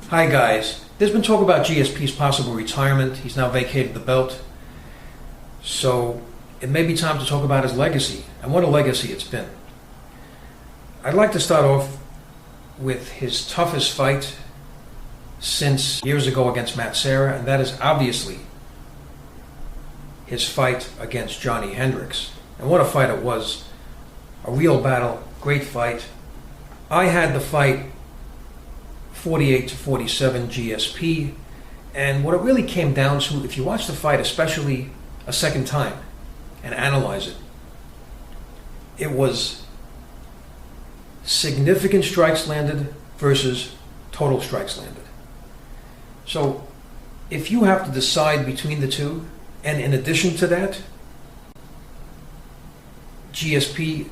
Hi guys, there's been talk about GSP's possible retirement. He's now vacated the belt. So it may be time to talk about his legacy, and what a legacy it's been. I'd like to start off with his toughest fight since years ago against Matt Serra, and that is obviously his fight against Johnny Hendricks. And what a fight it was. A real battle, great fight. I had the fight 48-47 GSP, and what it really came down to, if you watch the fight, especially a second time, and analyze it, it was significant strikes landed versus total strikes landed. So if you have to decide between the two, and in addition to that, GSP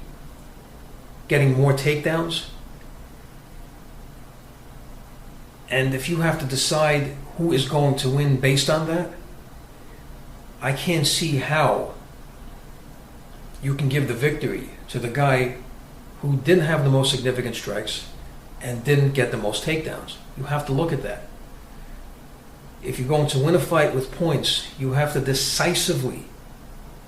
getting more takedowns, and if you have to decide who is going to win based on that, I can't see how you can give the victory to the guy who didn't have the most significant strikes and didn't get the most takedowns. You have to look at that. If you're going to win a fight with points, you have to decisively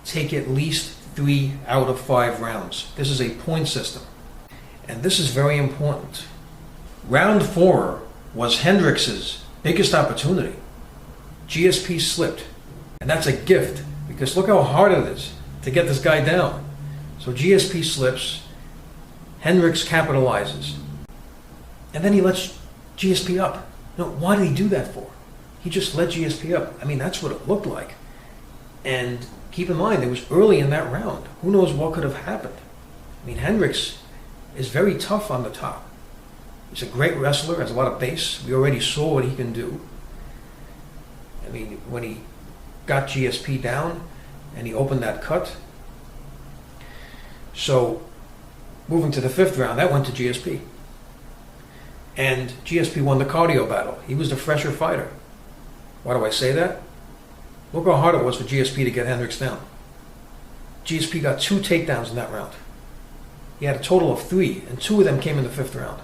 take at least 3 out of 5 rounds. This is a point system, and this is very important. Round 4 was Hendricks' biggest opportunity. GSP slipped, and that's a gift, because look how hard it is to get this guy down. So GSP slips, Hendricks capitalizes, and then he lets GSP up. Now, why did he do that for? He just let GSP up. I mean, that's what it looked like. And keep in mind, it was early in that round. Who knows what could have happened? I mean, Hendricks is very tough on the top. He's a great wrestler, has a lot of base. We already saw what he can do. I mean, when he got GSP down and he opened that cut. So, moving to the 5th round, that went to GSP. And GSP won the cardio battle. He was the fresher fighter. Why do I say that? Look how hard it was for GSP to get Hendricks down. GSP got 2 takedowns in that round. He had a total of 3, and 2 of them came in the 5th round.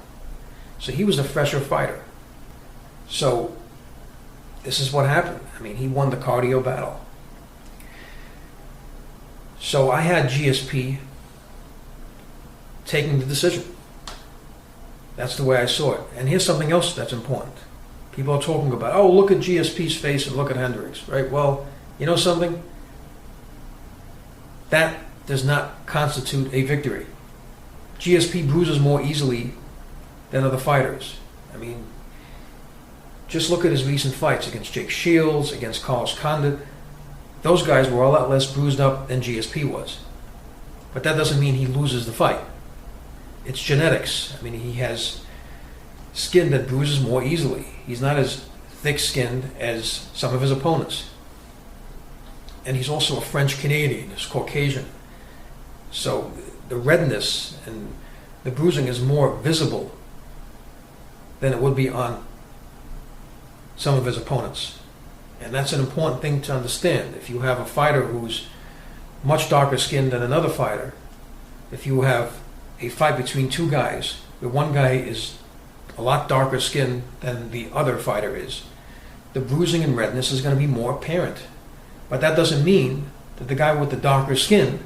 So he was the fresher fighter. So this is what happened. I mean, he won the cardio battle. So I had GSP taking the decision. That's the way I saw it. And here's something else that's important. People are talking about, oh, look at GSP's face and look at Hendricks, right? Well, you know something? That does not constitute a victory. GSP bruises more easily than other fighters. I mean, just look at his recent fights against Jake Shields, against Carlos Condit. Those guys were a lot less bruised up than GSP was. But that doesn't mean he loses the fight. It's genetics. I mean, he has skin that bruises more easily. He's not as thick-skinned as some of his opponents. And he's also a French-Canadian. He's Caucasian. So the redness and the bruising is more visible than it would be on some of his opponents. And that's an important thing to understand. If you have a fighter who's much darker skinned than another fighter, if you have a fight between 2 guys, where one guy is a lot darker skinned than the other fighter is, the bruising and redness is going to be more apparent. But that doesn't mean that the guy with the darker skin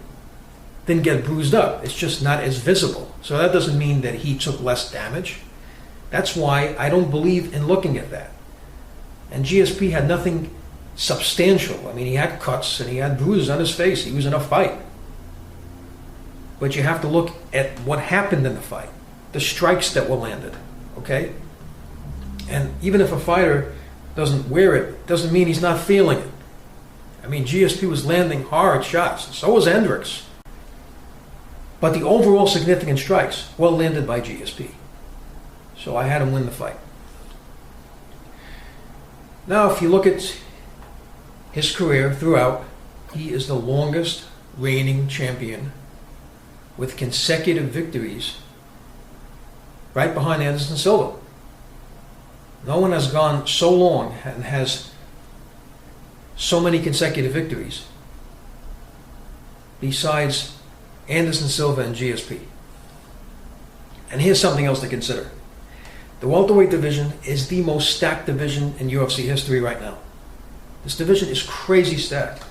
didn't get bruised up. It's just not as visible. So that doesn't mean that he took less damage. That's why I don't believe in looking at that. And GSP had nothing substantial. I mean, he had cuts and he had bruises on his face. He was in a fight. But you have to look at what happened in the fight, the strikes that were landed, okay? And even if a fighter doesn't wear it, doesn't mean he's not feeling it. I mean, GSP was landing hard shots, so was Hendricks. But the overall significant strikes were landed by GSP. So I had him win the fight. Now, if you look at his career throughout, he is the longest reigning champion with consecutive victories, right behind Anderson Silva. No one has gone so long and has so many consecutive victories besides Anderson Silva and GSP. And here's something else to consider. The welterweight division is the most stacked division in UFC history right now. This division is crazy stacked.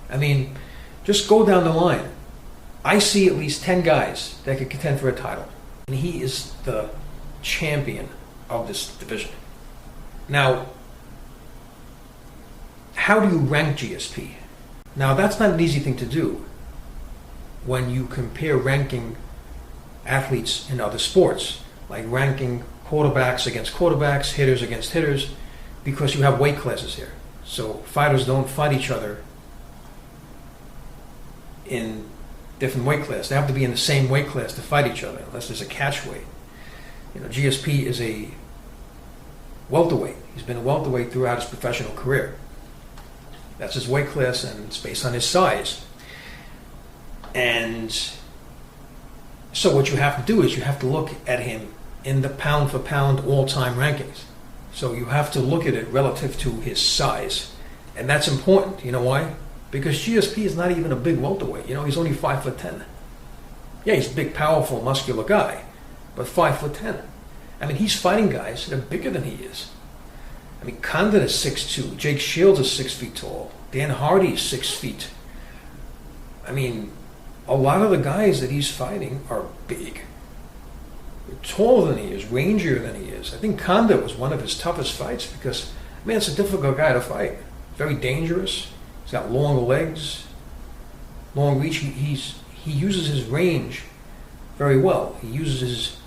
I mean, just go down the line. I see at least 10 guys that could contend for a title. And he is the champion of this division. Now, how do you rank GSP? Now, that's not an easy thing to do when you compare ranking athletes in other sports, like ranking quarterbacks against quarterbacks, hitters against hitters, because you have weight classes here. So fighters don't fight each other in different weight classes. They have to be in the same weight class to fight each other, unless there's a catch weight. You know, GSP is a welterweight. He's been a welterweight throughout his professional career. That's his weight class, and it's based on his size. And so what you have to do is you have to look at him in the pound-for-pound all-time rankings. So you have to look at it relative to his size. And that's important. You know why? Because GSP is not even a big welterweight. You know, he's only 5'10". Yeah, he's a big, powerful, muscular guy, but 5'10". I mean, he's fighting guys that are bigger than he is. I mean, Condon is 6'2". Jake Shields is 6 feet tall. Dan Hardy is 6 feet. I mean, a lot of the guys that he's fighting are big. They're taller than he is, rangier than he is. I think Condon was one of his toughest fights because, man, it's a difficult guy to fight. Very dangerous. He's got long legs, long reach. He uses his range very well. He uses his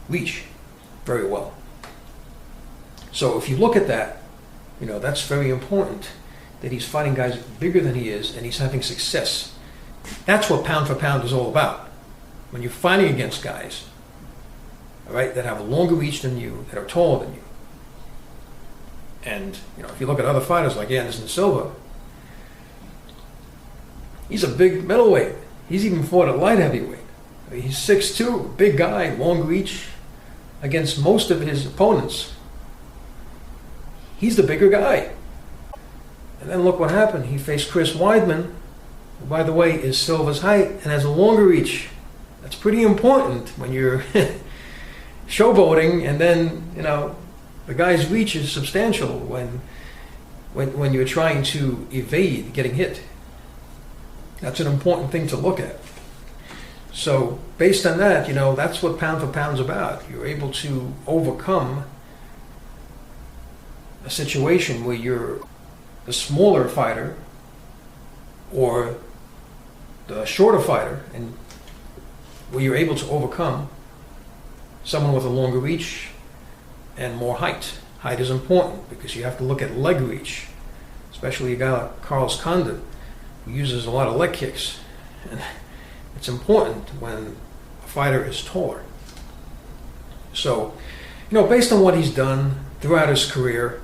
reach very well. So if you look at that, you know, that's very important, that he's fighting guys bigger than he is and he's having success. That's what pound for pound is all about. When you're fighting against guys, all right, that have a longer reach than you, that are taller than you. And, you know, if you look at other fighters like Anderson Silva, he's a big middleweight. He's even fought at light heavyweight. I mean, he's 6'2", big guy, long reach. Against most of his opponents, he's the bigger guy. And then look what happened. He faced Chris Weidman, who, by the way, is Silva's height and has a longer reach. That's pretty important when you're showboating, and then, you know, the guy's reach is substantial when you're trying to evade getting hit. That's an important thing to look at. So based on that, you know, that's what pound for pound's about. You're able to overcome a situation where you're the smaller fighter or the shorter fighter, and where you're able to overcome someone with a longer reach and more height. Height is important because you have to look at leg reach, especially a guy like Carlos Condon, who uses a lot of leg kicks. And it's important when a fighter is taller. So, you know, based on what he's done throughout his career,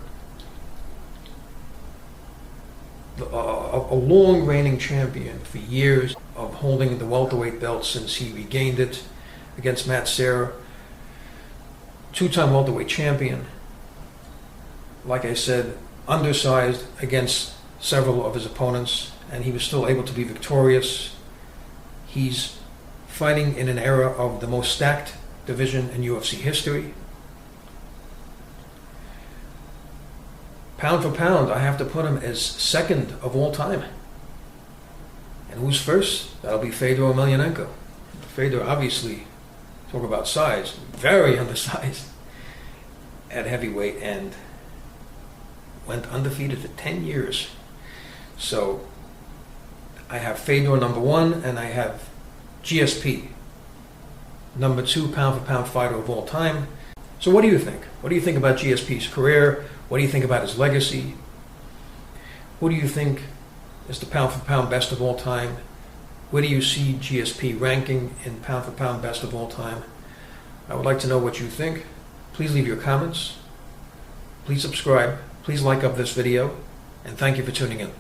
a long reigning champion for years of holding the welterweight belt since he regained it against Matt Serra, two-time welterweight champion, like I said, undersized against several of his opponents, and he was still able to be victorious. He's fighting in an era of the most stacked division in UFC history. Pound for pound, I have to put him as second of all time. And who's first? That'll be Fedor Emelianenko. Fedor, obviously, talk about size, very undersized at heavyweight, and went undefeated for 10 years. So I have Fedor number one, and I have GSP number two pound for pound fighter of all time. So what do you think? What do you think about GSP's career? What do you think about his legacy? Who do you think is the pound for pound best of all time? Where do you see GSP ranking in pound for pound best of all time? I would like to know what you think. Please leave your comments. Please subscribe. Please like up this video. And thank you for tuning in.